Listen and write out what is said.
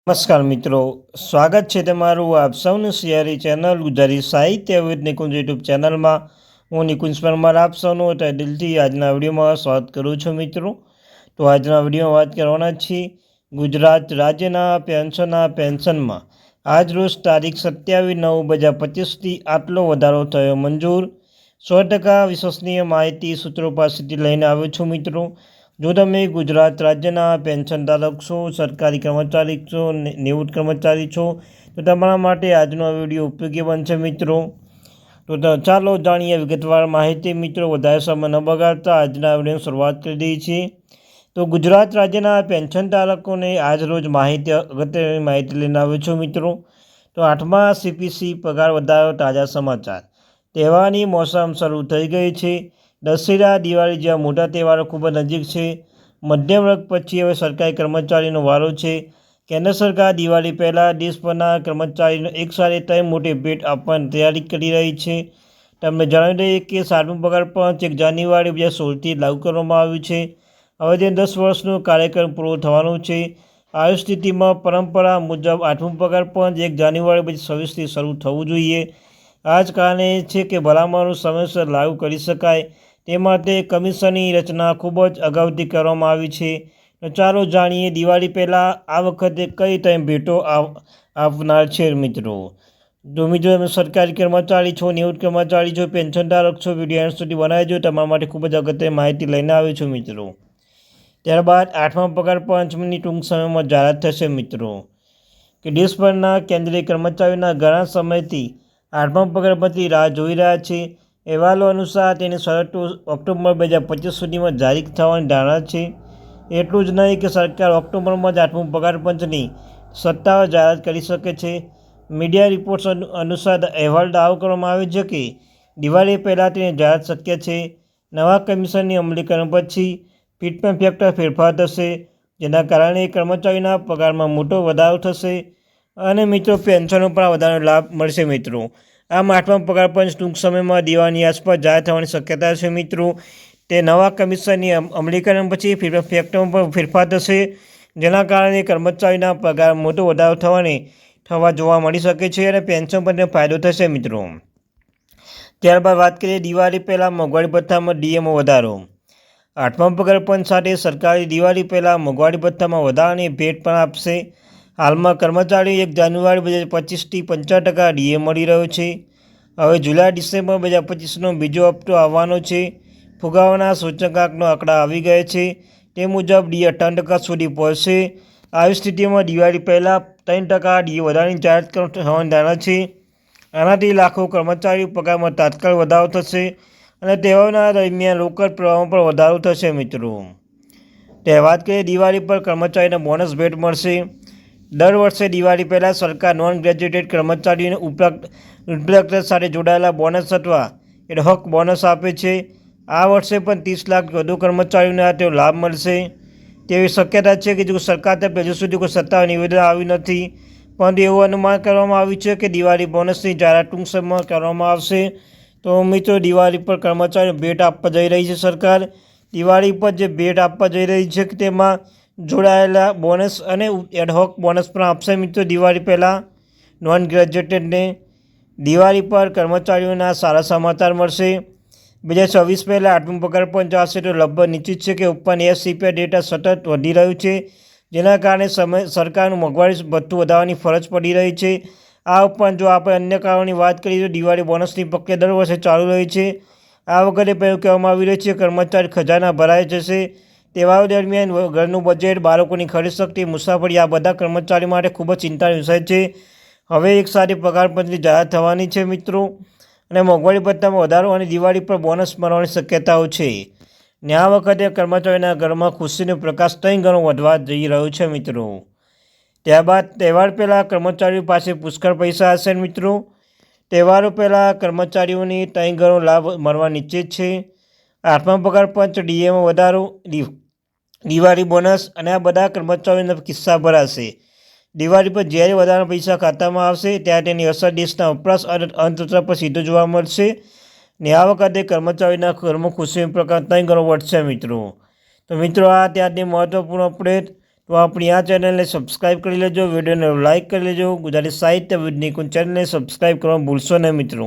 નમસ્કાર મિત્રો, સ્વાગત છે તમારું આપ સૌનું સિયારી ચેનલ ગુજરાતી સાહિત્ય વિદ નિકુંજ યુટ્યુબ ચેનલમાં. હું નિકુંજ પરમાર આપ સૌનું દિલથી આજના વિડીયોમાં સ્વાગત કરું છું મિત્રો. તો આજના વિડીયોમાં વાત કરવાના છીએ ગુજરાત રાજ્યના પેન્શનમાં આજ રોજ તારીખ 27/9/2025થી આટલો વધારો થયો મંજૂર. 100% વિશ્વસનીય માહિતી સૂત્રો પાસેથી લઈને આવ્યો છું મિત્રો. જો તમે ગુજરાત રાજ્યના પેન્શન ધારક છો, સરકારી કર્મચારી છો, નિવૃત્ત કર્મચારી છો, તો તમારા માટે આજનો વિડીયો ઉપયોગી બનશે મિત્રો. તો ચાલો જાણીએ વિગતવાર માહિતી મિત્રો. વધારે સમય ન બગાડતા આજના વિડીયોની શરૂઆત કરી દઈએ છીએ. તો ગુજરાત રાજ્યના પેન્શન ધારકોને આજ રોજ અગત્યની માહિતી લઈને આવ્યો છું મિત્રો. તો 8મા CPC પગાર વધારો, તાજા સમાચાર. તહેવારની મોસમ શરૂ થઈ ગઈ છે. દશેરા, દિવાળી જેવા મોટા તહેવારો ખૂબ જ નજીક છે. મધ્યમ વર્ગ પછી હવે સરકારી કર્મચારીનો વારો છે. કેન્દ્ર સરકાર દિવાળી પહેલાં દેશભરના કર્મચારીઓને એકસાથે 3 મોટી ભેટ આપવાની તૈયારી કરી રહી છે. તમને જણાવી દઈએ કે 7મો પગાર પંચ 1 જાન્યુઆરી 2016થી લાગુ કરવામાં આવ્યું છે. હવે તે 10 વર્ષનો કાર્યક્રમ પૂરો થવાનો છે. આવી સ્થિતિમાં પરંપરા મુજબ 8મો પગાર પંચ 1 જાન્યુઆરી 2026થી શરૂ થવું જોઈએ. આ જ કારણે છે કે ભલામણો સમયસર લાગુ કરી શકાય તે માટે કમિશનની રચના ખૂબ જ અગાઉથી કરવામાં આવી છે. તો ચાલો જાણીએ દિવાળી પહેલાં આ વખતે કઈ 3 ભેટો આપનાર છે મિત્રો. જો મિત્રો તમે સરકારી કર્મચારી છો, નિવૃત્ત કર્મચારી છો, પેન્શન ધારક છો, વિડીયો અંત સુધી બનાવજો. તમારા માટે ખૂબ જ અગત્યની માહિતી લઈને આવ્યો છું મિત્રો. ત્યારબાદ 8મા પગાર પંચની ટૂંક સમયમાં જાહેરાત થશે મિત્રો. કે દેશભરના કેન્દ્રીય કર્મચારીઓના ઘણા સમયથી 8મા પગાર પંચની રાહ જોઈ રહ્યા છે. અહેવાલો અનુસાર તેની શરતો ઓક્ટોબર 2025 સુધીમાં જારી થવાની ધારણા છે. એટલું જ નહીં કે સરકાર ઓક્ટોબરમાં જ 8મું પગાર પંચની સત્તાવાર જાહેરાત કરી શકે છે. મીડિયા રિપોર્ટ્સ અનુસાર અહેવાલ દાવો કરવામાં આવ્યો છે કે દિવાળી પહેલાં તેની જાહેરાત શક્ય છે. નવા કમિશનની અમલીકરણ પછી ફિટમેન્ટ ફેક્ટર ફેરફાર થશે, જેના કારણે કર્મચારીઓના પગારમાં મોટો વધારો થશે અને મિત્રો પેન્શનો પણ વધારાનો લાભ મળશે મિત્રો. આમ 8મા પગાર પંચ ટૂંક સમયમાં દિવાળીની આસપાસ જાહેર થવાની શક્યતા છે મિત્રો. તે નવા કમિશનની અમલીકરણ પછી ફેક્ટરમાં પણ ફેરફાર થશે, જેના કારણે કર્મચારીના પગારમાં મોટો વધારો થવા જોવા મળી શકે છે અને પેન્શન પર ફાયદો થશે મિત્રો. ત્યારબાદ વાત કરીએ દિવાળી પહેલાં મોંઘવારી ભથ્થામાં ડીએમાં વધારો. 8મા પગાર પંચ સાથે સરકારે દિવાળી પહેલાં મોંઘવારી ભથ્થામાં વધારાની ભેટ પણ આપશે. હાલમાં કર્મચારીઓ 1 જાન્યુઆરી 2025થી 50% ડીએ મળી રહ્યો છે. હવે જુલાઈ-ડિસેમ્બર 2025નો બીજો હપ્તો આવવાનો છે. ફુગાવાના સૂચકાંકનો આંકડા આવી ગયા છે. તે મુજબ ડીએ 58% સુધી પહોંચશે. આવી સ્થિતિમાં દિવાળી પહેલાં 3% ડીએ વધારાની જાહેરાત થવાની ધારણા છે. આનાથી લાખો કર્મચારીઓ પગારમાં તાત્કાલિક વધારો થશે અને તહેવારોના દરમિયાન રોકડ પ્રવાહમાં પણ વધારો થશે મિત્રો. વાત કરીએ દિવાળી પર કર્મચારીને બોનસ ભેટ મળશે. દર વર્ષે દિવાળી પહેલાં સરકાર નોન ગ્રેજ્યુએટેડ કર્મચારીઓને ઉપલબ્ધતા સાથે જોડાયેલા બોનસ અથવા એડહોક બોનસ આપે છે. આ વર્ષે પણ 30 લાખ વધુ કર્મચારીઓને તેનો લાભ મળશે તેવી શક્યતા છે કે જો સરકાર તરફથી હજુ સુધી કોઈ સત્તાવાર નિવેદન આવ્યું નથી, પરંતુ એવું અનુમાન કરવામાં આવ્યું છે કે દિવાળી બોનસની જાહેરાત ટૂંક સમયમાં કરવામાં આવશે. તો મિત્રો દિવાળી પર કર્મચારીઓને ભેટ આપવા જઈ રહી છે સરકાર. દિવાળી પર જે ભેટ આપવા જઈ રહી છે તેમાં જોડાયેલા બોનસ અને એડહોક બોનસ પણ આપશે મિત્રો. દિવાળી પહેલાં નોન ગ્રેજ્યુએટેડને દિવાળી પર કર્મચારીઓના સારા સમાચાર મળશે. 2026 પહેલાં 8મું પગાર પંચ આવશે તો લગભગ નિશ્ચિત છે કે ઉપરની CPI ડેટા સતત વધી રહ્યું છે, જેના કારણે સરકારનું મોંઘવારી ભથ્થું વધારવાની ફરજ પડી રહી છે. આ ઉપરાંત જો આપણે અન્ય કારણોની વાત કરીએ તો દિવાળી બોનસની પ્રક્રિયા દર વર્ષે ચાલુ રહી છે. આ વખતે પહેલું કહેવામાં આવી રહ્યું છે કર્મચારી ખજાના ભરાઈ જશે. તહેવારો દરમિયાન ઘરનું બજેટ, બાળકોની ખરીદ શક્તિ, મુસાફરી આ બધા કર્મચારીઓ માટે ખૂબ જ ચિંતાનો વિષય છે. હવે એકસાથે પગાર પંચની જાહેરાત થવાની છે મિત્રો અને મોંઘવારી ભથ્થામાં વધારો અને દિવાળી પર બોનસ મળવાની શક્યતાઓ છે. ને આ વખતે કર્મચારીઓના ઘરમાં ખુશીનો પ્રકાશ 3 ગણો વધવા જઈ રહ્યો છે મિત્રો. ત્યારબાદ તહેવાર પહેલાં કર્મચારીઓ પાસે પુષ્કળ પૈસા હશે મિત્રો. તહેવારો પહેલાં કર્મચારીઓને 3 ગણો લાભ મળવા નિશ્ચિત છે. 8મા પગાર પંચ, ડીએમાં વધારો, દિવાળી બોનસ અને આ બધા કર્મચારીઓના કિસ્સા ભરાશે. દિવાળી પર જ્યારે વધારાના પૈસા ખાતામાં આવશે ત્યારે તેની અસર દેશના વપરાશ અને અર્થતંત્ર પર સીધો જોવા મળશે. ને આ વખતે કર્મચારીના ઘરમાં ખુશીનો પ્રકાર 3 ગણો વધશે મિત્રો. તો મિત્રો આ ત્યાંની મહત્વપૂર્ણ અપડેટ. તો આપણી આ ચેનલને સબસ્ક્રાઈબ કરી લેજો, વિડીયોને લાઇક કરી લેજો. ગુજરાતી સાહિત્ય વિદ નિકુંજ ચેનલને સબસ્ક્રાઈબ કરવાનું ભૂલશો નહીં મિત્રો.